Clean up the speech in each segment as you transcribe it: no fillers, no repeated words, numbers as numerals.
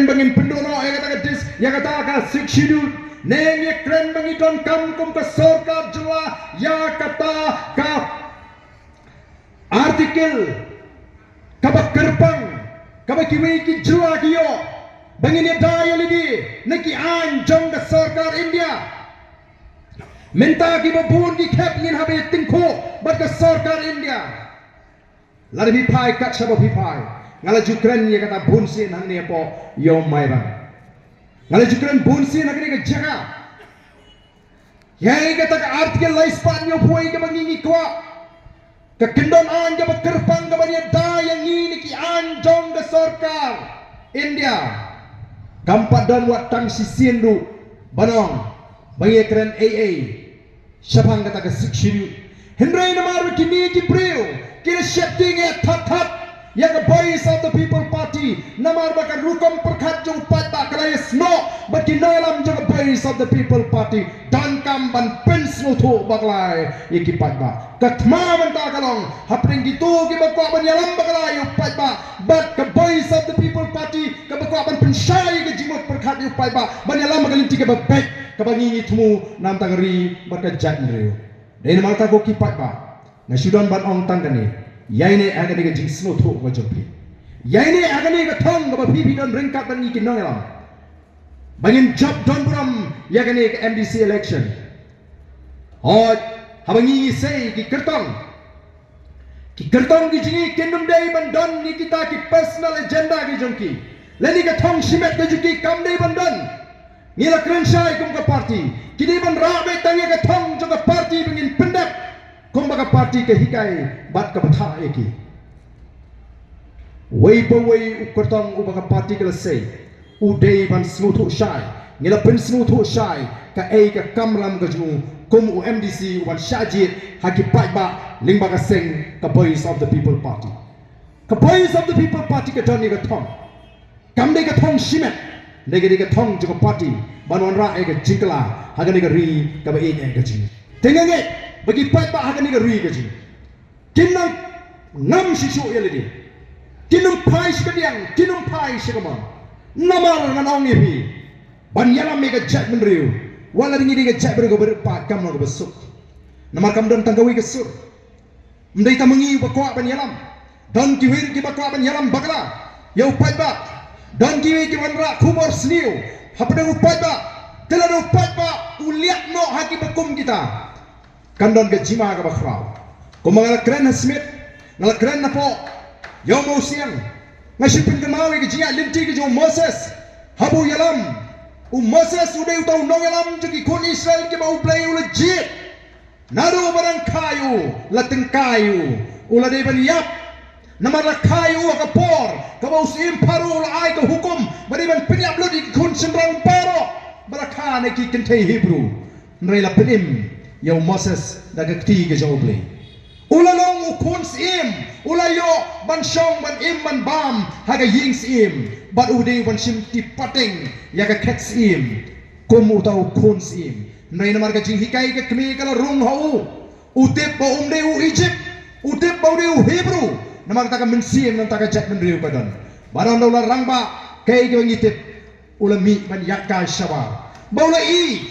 keren bangin pendono yang kata dis yang kata ka sikshidut neng ye keren bangin don kam kum ka sarkar jua ya kata ka artikel kabak kerpang kabak kiwi ki jua kiyo bangin ye dayo lidi neki anjong ka sarkar India minta ki babun ki khep ngin habe tingko bat ka sarkar India lari bi pai kat sabo bi pai ngala jukren ye kata bunsin hang ne po yom mairan ngala jukren bunsin hang ne ka jaga ye kata ka artikel lai span yo puai ka bangingi kwa ka kendon an ka kerpang ka bani da yang ni ki anjong ka sarkar India kampat dan watang sisindu banong bangi keren AA syapang kata ka sikshiru Hendrai namar kini ki priu kira setting that yang voice of the people party namar bakal rukam perkhat jung pat bakalai sno baki nalam jung voice of the people party dan kam ban pens no tho bakalai iki pat ba katma manta kalong hapring gitu ki bakwa ban yalam bakalai pat ba but the voice of the people party ka bakwa ban pensyai ke jimut perkhat yu pat ba ban yalam bakalim tiga babek ka bangi tumu nam tangri barkajat nreu dai namar ta ko ki pat ba na sudan ban ong tangani yaine agani ga jingsno tho ga jompi yaine agani ga thong ga phi don ringkat ban ni kinong elam bangin job don buram yagani ga MDC election hot habangi sei ki kertong ki jingi kendum dei ban don ni kita ki personal agenda ki jongki leni ga thong simet ga juki kam dei ban don ngila krenshai kum ka party kidi ban rabe tangi ga thong jo ga party bangin pendap kumbaga parti ke hikai bat ka batha eki wei po wei ukertong ubaga parti ke lesai udei ban smuthu shai ngila pen smuthu shai ka ei ka kamram ga ju kum UMDC wan shajit haki pai ba lingba ka seng ka voice of the people party ka voice of the people party ka toni ka thong kam dei ka thong shimet nege ka thong ju ka party banwan ra e ka jingla haga ni ka ri ka ba e ka ji tengange bagi pat ba hagan ni ri gaji kinang nam sisu yelidi kinum pai sikadiang kinum pai sikama namar nganong ngi ban yalam mega chat menriu wala ringi diga chat bergo berpa kam no besuk namar kam don tanggawi ke sur mdai tamangi bakwa ban yalam don kiwir ki bakwa ban yalam bagla yau pat ba don kiwi ki wanra khubor sniu hapde upat ba telano upat ba uliat no haki bakum kita kandon ke jima ka bakhrau ko mga kren smith ngala kren na po yo mo siang ngasipin ke mawi ke jia linti ke jo Moses habu yalam Moses udah utau no yalam jadi kun Israel ke mau play legit naru barang kayu lateng kayu ula de ban yap namara kayu ka por ka mau sim paru la ai ka hukum bari ban pinyap lo di kun sembrang paro barakane ki kentei Hebrew nrela penim Yau Moses daga kti ke joble ulalong ukun sim ulayo ban shong ban im ban bam haga ying sim bat ude ban sim ti pateng yaga ket sim kum utau kun sim nai namar ka jing hikai ke kmi kala rung hau utep ba umde u Egypt utep ba ude u Hebrew namar ta ka mensim nan ta ka jat men riu badan baran dolar rangba kai ke ngitip ulami ban yakka shabar baula i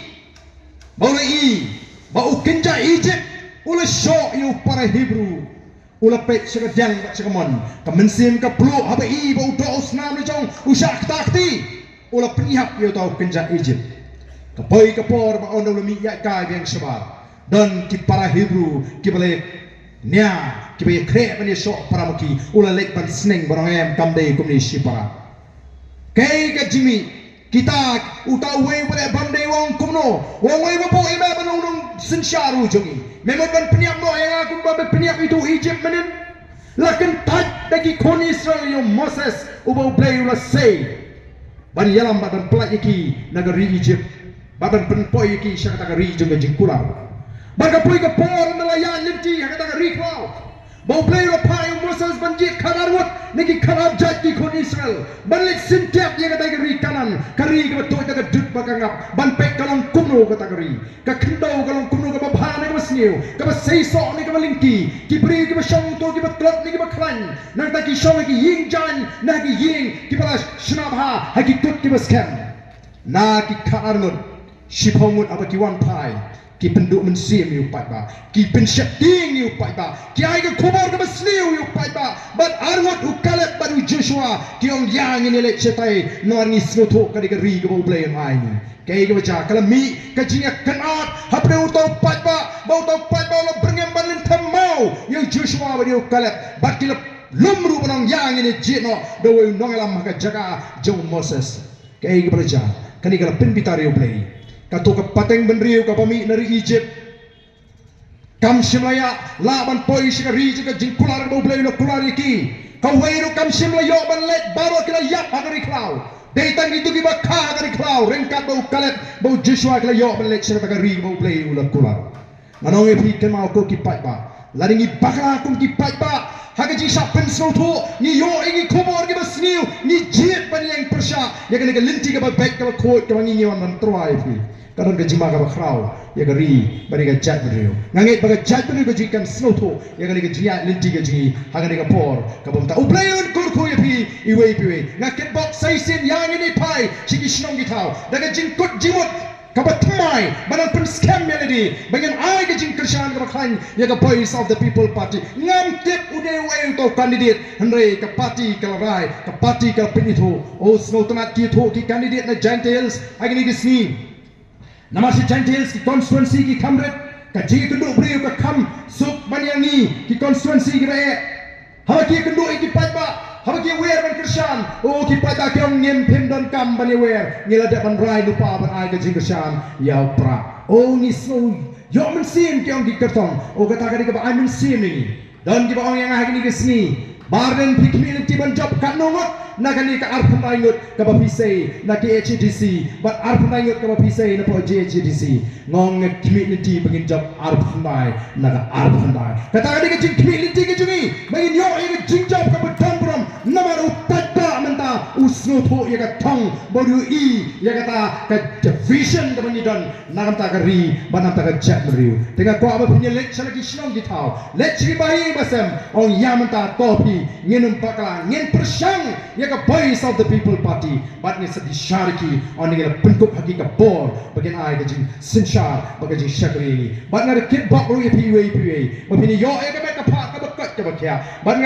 bau kenja Egypt ula show you para Hebrew ula pek sekadang bak sekamon kemensim ke peluk haba i bau do usnam ni jong usak takti ula penihap you tau kenja Egypt kapai kapor ba on ula mi ya ka yang sebar dan ki para Hebrew ki bale nya ki be kre ban show para maki ula lek ban sneng barang em kamdei kumni sipara kai ka jimi kita utau wei pada bandai wong kumno wong wei bapo ime banung sensyaru jongi memang ban peniap no yang aku ban peniap itu Egypt menen lakin taj bagi kon Israel yo Moses ubau play ula say ban yalam badan pelak iki negeri Egypt badan penpoi iki syakata gari jonga jingkular ban kapoi ka por nelayan limti hakata gari klau bau play ula pai Moses banjit kadarwat niki karab jat ki kon Israel balik sintiap yang kata gari kanan kari ke betul kata dut bakangap ban pek kalong kumno kata gari ka kendau kalong kumno ka babhana ka sniu ka ba sei so ni ka ba lingki ki bri ki ba shong to ki ba klot ni ki ba klan nang ta ki shong ki ying jan na ki ying ki ba shnab ha ha ki tut ki ba scam na ki karnut shiphomun aba ki wan pai ki penduk mensim yu pai ba ki penshating yu pai ba ki ai ka khobor ka ba sniu yu pai ba but arngot u kalet ba u Joshua ki ong yang ni le chetai nor ni snoto ka di ka ri ka ba play ai ni kay ka baca kalau mi kajinya kenat hapre utau pai ba lo bringem balin tamau yang Joshua ba yu kalet ba ki lumru banang yang ni jino do we nong lam ka jaga jong Moses kay ka baca kani ka pin bitari u play kato ka pateng benriu ka pami nari Egypt kam simlaya laban poi sika riji ka jingkular ba blay lo kulari ki ka weiro kam simlayo ban let baro kila yap agari klau deitan itu ki ba kha agari klau rengkat ba kalet ba Joshua kila yo ban let sika ka ri ba blay lo kular manong e pi ken mau ko ki pat ba laringi bakla kum ki pat ba haga ji sa pen so tho ni yo ingi khobor ki ba sniu ni jet ban yang persha ya kan ka linti ka ba back ka ba khoi ka ngi ngi wan troi pi karon ka jima ka ba khrau ya ka ri bari ka chat brio ngangai ba ka chat brio ka jikan snow tho ya ka ni ka jia linti ka ji haga ni ka por ka bom ta uplayon kur ko ya pi iwe pi we ngaket box sai sin yang ni pai chiki shnong gi thau daga jin kut jimut kabat mai banan pen scam melody bagian ai ke jing kershan ka khan ya ka voice of the people party ngam tip ude we to candidate henry ka party ka rai ka party ka pinitho o snow tomat ki tho ki candidate na Gentiles agni ki sni namasi Gentiles ki constituency ki kamret ka ji kendu breu ka kham sup banyangi ki constituency ki re ha ki kendu ki patba Habaki wer ban Krishan o ki pada ki ong ngem phem don kam ban wer ngila da ban rai lupa ban ai ka jing Krishan ya pra o ni so yo men sim ki ong ki kartong o kata ka ka ai men sim ni don ki ba ong yang ha ni ki sni barden pi community ban job kan nongot na kani ka arpun aingut ka ba pisai na ki HDC but arpun aingut ka ba pisai na po HDC ngong community bangin job arpun dai na ka arpun dai kata ka ka jing community ki jungi bangin yo ai jing job ka beton prom namar utada menta usno tho ya ka thong bodu I ya kata ka vision ka bangidon na kata ka ri banam ta ka chat riu tengah ko aba punya lecture lagi shnong ki thau lecture bahi basam ong yamanta topi ngenum pakla ngen persang ya ka voice of the people party but ni sedi syariki on ni bentuk haki ka bor bagian ai ka jing sinshar bagian jing shakri ni but ngare kit bak ru pi we mapini yo e ka ba ka pha ka ba kat ka ba kya but